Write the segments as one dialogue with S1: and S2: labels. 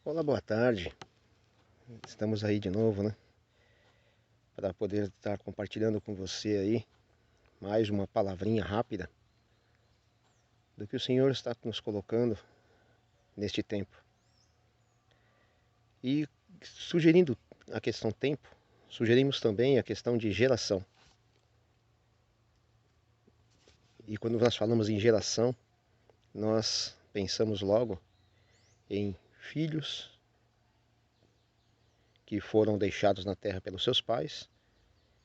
S1: Olá, boa tarde. Estamos aí de novo, né? Para poder estar compartilhando com você aí mais uma palavrinha rápida do que o Senhor está nos colocando neste tempo. E sugerindo a questão tempo, sugerimos também a questão de geração. E quando nós falamos em geração, nós pensamos logo em filhos que foram deixados na terra pelos seus pais,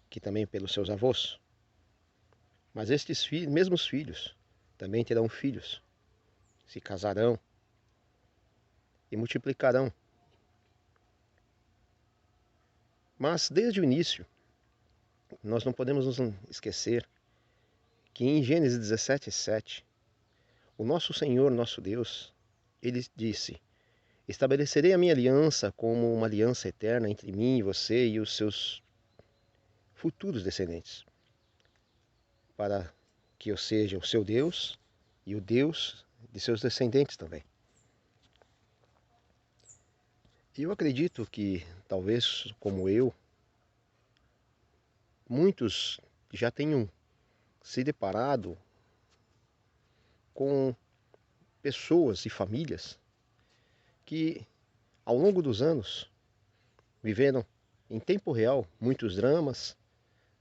S1: que também pelos seus avós. Mas estes mesmos filhos também terão filhos, se casarão e multiplicarão. Mas desde o início, nós não podemos nos esquecer que em Gênesis 17:7, o nosso Senhor, nosso Deus, ele disse: estabelecerei a minha aliança como uma aliança eterna entre mim e você e os seus futuros descendentes, para que eu seja o seu Deus e o Deus de seus descendentes também. E eu acredito que, talvez como eu, muitos já tenham se deparado com pessoas e famílias que, ao longo dos anos, viveram em tempo real muitos dramas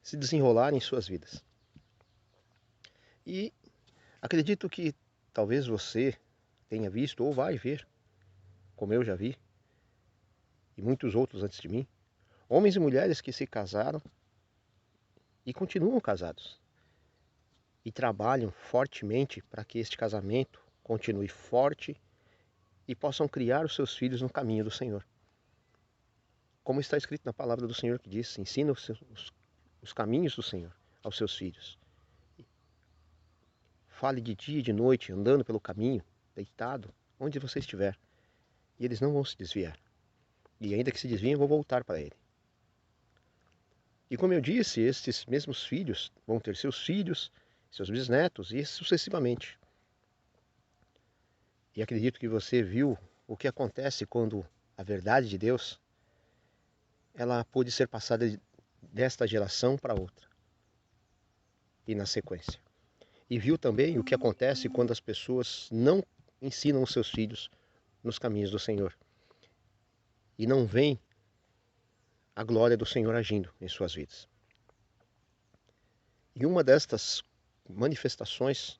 S1: se desenrolarem em suas vidas. E acredito que talvez você tenha visto ou vai ver, como eu já vi, e muitos outros antes de mim, homens e mulheres que se casaram e continuam casados e trabalham fortemente para que este casamento continue forte e possam criar os seus filhos no caminho do Senhor. Como está escrito na palavra do Senhor que diz: ensina os caminhos do Senhor aos seus filhos. Fale de dia e de noite, andando pelo caminho, deitado, onde você estiver. E eles não vão se desviar. E ainda que se desviem, vão voltar para ele. E como eu disse, estes mesmos filhos vão ter seus filhos, seus bisnetos e sucessivamente. E acredito que você viu o que acontece quando a verdade de Deus, ela pôde ser passada desta geração para outra. E na sequência. E viu também o que acontece quando as pessoas não ensinam os seus filhos nos caminhos do Senhor. E não veem a glória do Senhor agindo em suas vidas. E uma destas manifestações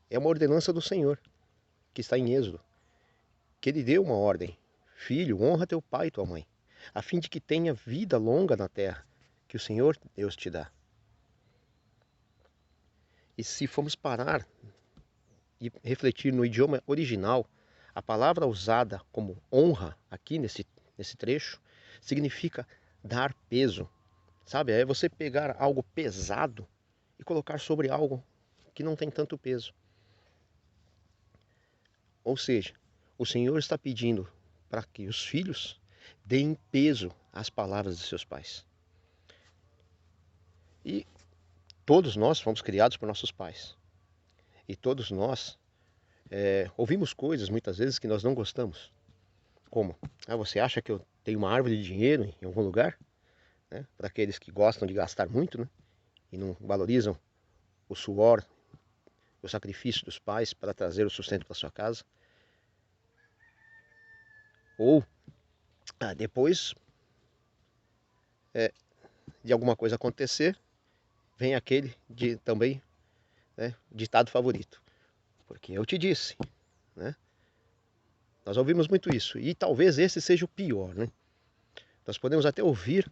S1: é uma ordenança do Senhor, que está em Êxodo, que ele deu uma ordem: filho, honra teu pai e tua mãe, a fim de que tenha vida longa na terra, que o Senhor Deus te dá. E se formos parar e refletir no idioma original, a palavra usada como honra aqui nesse trecho significa dar peso. Sabe, é você pegar algo pesado e colocar sobre algo que não tem tanto peso. Ou seja, o Senhor está pedindo para que os filhos deem peso às palavras de seus pais. E todos nós fomos criados por nossos pais. E todos nós ouvimos coisas muitas vezes que nós não gostamos. Como? Você acha que eu tenho uma árvore de dinheiro em algum lugar? Né? Para aqueles que gostam de gastar muito, né? E não valorizam o suor, o sacrifício dos pais para trazer o sustento para sua casa. Ou depois de alguma coisa acontecer, vem aquele também, né, ditado favorito. Porque eu te disse, né? Nós ouvimos muito isso. E talvez esse seja o pior, né? Nós podemos até ouvir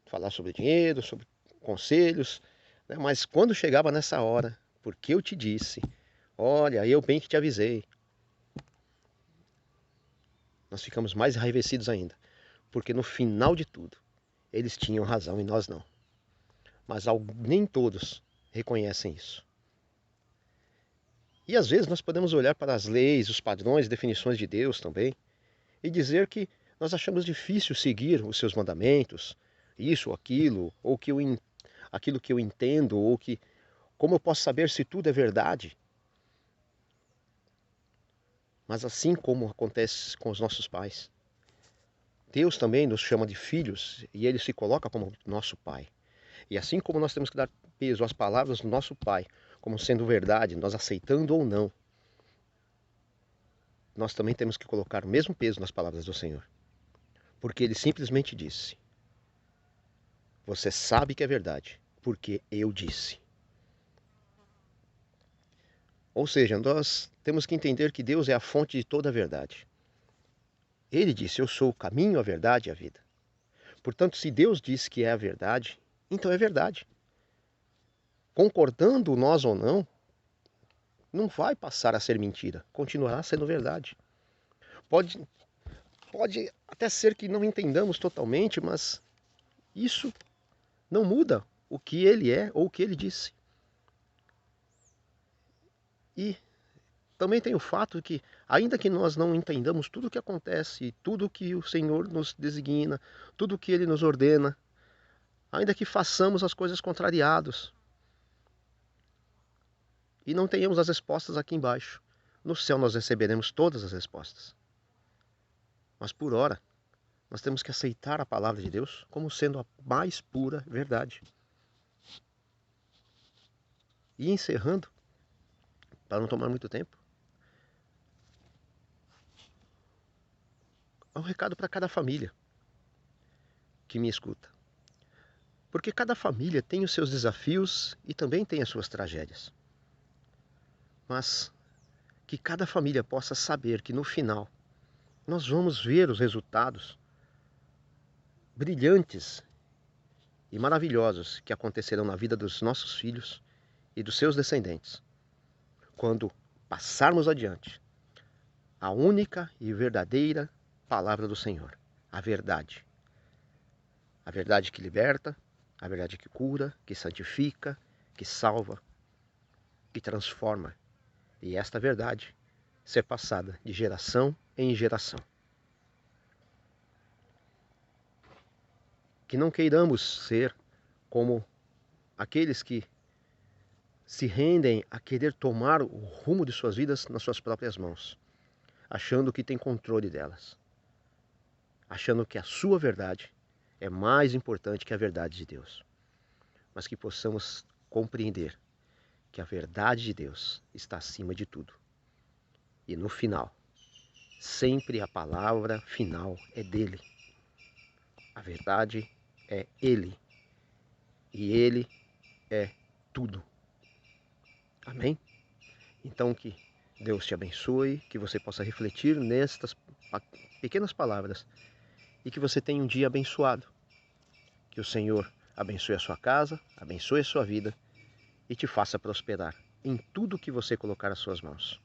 S1: falar sobre dinheiro, sobre conselhos, né? Mas quando chegava nessa hora, porque eu te disse, olha, eu bem que te avisei, nós ficamos mais enraivecidos ainda. Porque no final de tudo, eles tinham razão e nós não. Mas nem todos reconhecem isso. E às vezes nós podemos olhar para as leis, os padrões, definições de Deus também, e dizer que nós achamos difícil seguir os seus mandamentos, isso ou aquilo, ou aquilo que eu entendo, ou que como eu posso saber se tudo é verdade? Mas assim como acontece com os nossos pais, Deus também nos chama de filhos e Ele se coloca como nosso Pai. E assim como nós temos que dar peso às palavras do nosso Pai, como sendo verdade, nós aceitando ou não, nós também temos que colocar o mesmo peso nas palavras do Senhor. Porque Ele simplesmente disse: você sabe que é verdade, porque eu disse. Ou seja, nós temos que entender que Deus é a fonte de toda a verdade. Ele disse: eu sou o caminho, a verdade e a vida. Portanto, se Deus disse que é a verdade, então é verdade. Concordando nós ou não, não vai passar a ser mentira, continuará sendo verdade. Pode, pode até ser que não entendamos totalmente, mas isso não muda o que ele é ou o que ele disse. E também tem o fato que, ainda que nós não entendamos tudo o que acontece, tudo o que o Senhor nos designa, tudo o que Ele nos ordena, ainda que façamos as coisas contrariados e não tenhamos as respostas aqui embaixo, no céu nós receberemos todas as respostas. Mas por ora, nós temos que aceitar a palavra de Deus como sendo a mais pura verdade. E encerrando, para não tomar muito tempo, há um recado para cada família que me escuta. Porque cada família tem os seus desafios e também tem as suas tragédias. Mas que cada família possa saber que no final nós vamos ver os resultados brilhantes e maravilhosos que acontecerão na vida dos nossos filhos e dos seus descendentes, quando passarmos adiante a única e verdadeira palavra do Senhor, a verdade. A verdade que liberta, a verdade que cura, que santifica, que salva, que transforma. E esta verdade ser passada de geração em geração. Que não queiramos ser como aqueles que se rendem a querer tomar o rumo de suas vidas nas suas próprias mãos, achando que tem controle delas, achando que a sua verdade é mais importante que a verdade de Deus, mas que possamos compreender que a verdade de Deus está acima de tudo. E no final, sempre a palavra final é dele. A verdade é ele. E ele é tudo. Amém? Então que Deus te abençoe, que você possa refletir nestas pequenas palavras e que você tenha um dia abençoado. Que o Senhor abençoe a sua casa, abençoe a sua vida e te faça prosperar em tudo que você colocar as suas mãos.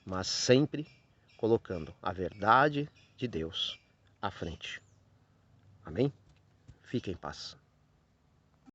S1: Mas sempre colocando a verdade de Deus à frente. Amém? Fique em paz.